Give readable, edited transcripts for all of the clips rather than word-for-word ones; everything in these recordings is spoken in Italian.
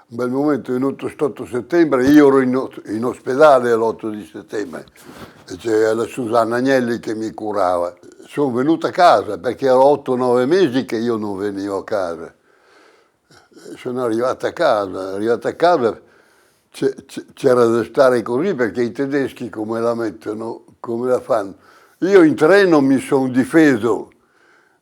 un bel momento, è venuto l'8 settembre, io ero in ospedale l'8 di settembre, e c'era la Susanna Agnelli che mi curava. Sono venuto a casa perché erano 8-9 mesi che io non venivo a casa. Sono arrivato a casa c'era da stare così perché i tedeschi come la mettono, come la fanno. Io in treno mi sono difeso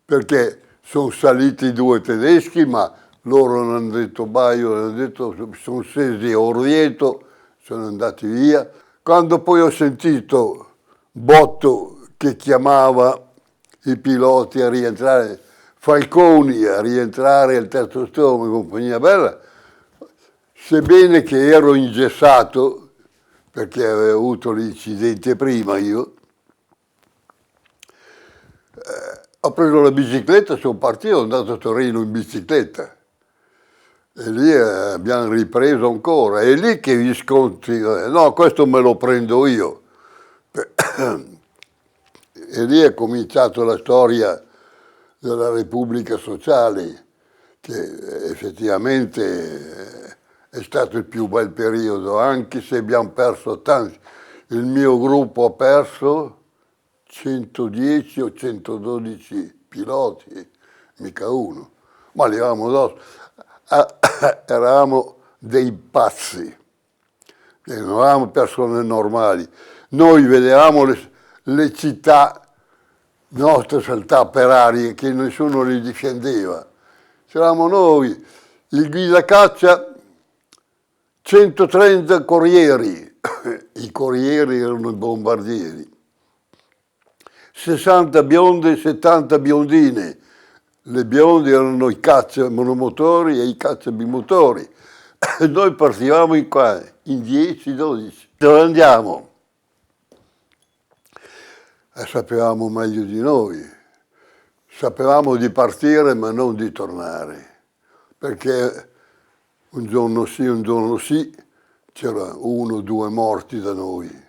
perché sono saliti 2 tedeschi, ma loro non hanno detto baio, hanno detto, sono scesi a Orvieto, sono andati via. Quando poi ho sentito Botto che chiamava i piloti a rientrare, Falconi a rientrare al terzo stomaco, compagnia bella, sebbene che ero ingessato, perché avevo avuto l'incidente prima io, ho preso la bicicletta, sono partito, sono andato a Torino in bicicletta. E lì abbiamo ripreso ancora, è lì che Visconti, no, questo me lo prendo io. E lì è cominciata la storia della Repubblica Sociale, che effettivamente è stato il più bel periodo, anche se abbiamo perso tanti. Il mio gruppo ha perso 110 o 112 piloti, mica uno, ma li avevamo addosso. Eravamo dei pazzi, non eravamo persone normali. Noi vedevamo le città nostre saltare per aria che nessuno li difendeva. C'eravamo noi, il guidacaccia, 130 corrieri, i corrieri erano i bombardieri, 60 bionde, 70 biondine. Le bionde erano i caccia monomotori e i caccia bimotori. Noi partivamo in 10-12. Dove andiamo? Sapevamo meglio di noi. Sapevamo di partire ma non di tornare. Perché un giorno sì, c'era 1 o 2 morti da noi.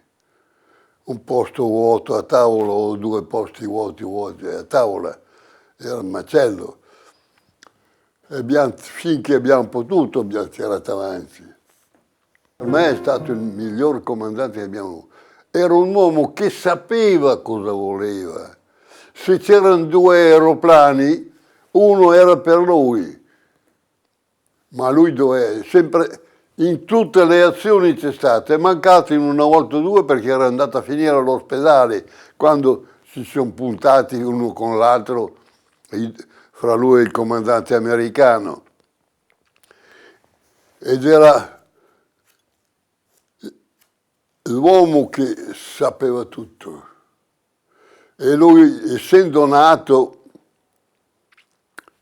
Un posto vuoto a tavola o 2 posti vuoti a tavola. Era un macello. E finché abbiamo potuto abbiamo tirato avanti. Per me è stato il miglior comandante che abbiamo avuto. Era un uomo che sapeva cosa voleva. Se c'erano 2 aeroplani, uno era per lui. Ma lui dov'è? Sempre in tutte le azioni c'è stato. È mancato in una volta o 2 perché era andato a finire all'ospedale quando si sono puntati uno con l'altro, fra lui e il comandante americano. Ed era l'uomo che sapeva tutto. E lui, essendo nato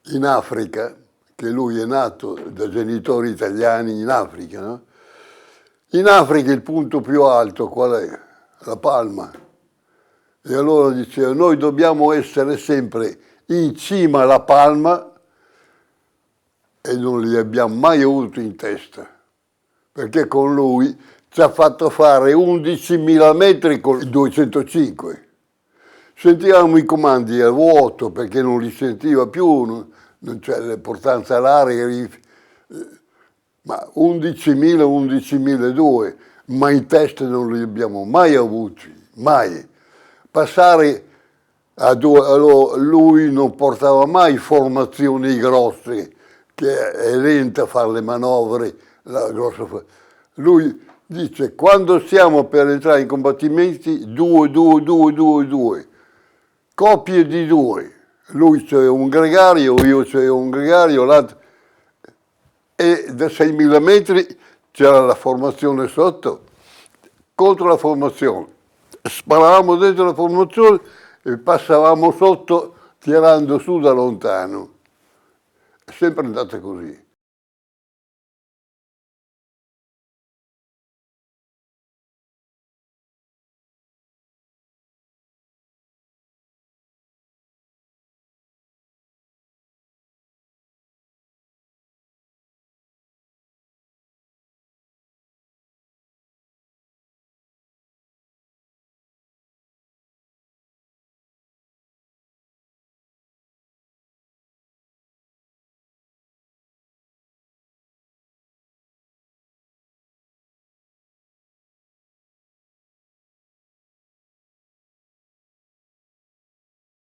in Africa, che lui è nato da genitori italiani in Africa, no? In Africa il punto più alto qual è? La Palma. E allora diceva, noi dobbiamo essere sempre in cima alla Palma e non li abbiamo mai avuti in testa, perché con lui ci ha fatto fare 11.000 metri con il 205. Sentivamo i comandi a vuoto perché non li sentiva più, non c'è l'importanza all'aria, ma 11.000, 11.200, ma in testa non li abbiamo mai avuti, mai. Passare lui non portava mai formazioni grosse, che è lenta a fare le manovre, lui dice, quando stiamo per entrare in combattimenti, 2, 2, 2, 2, 2, coppie di 2, lui c'è un gregario, io c'è un gregario, l'altro, e da 6.000 metri c'era la formazione sotto, contro la formazione, sparavamo dentro la formazione e passavamo sotto tirando su da lontano, è sempre andata così.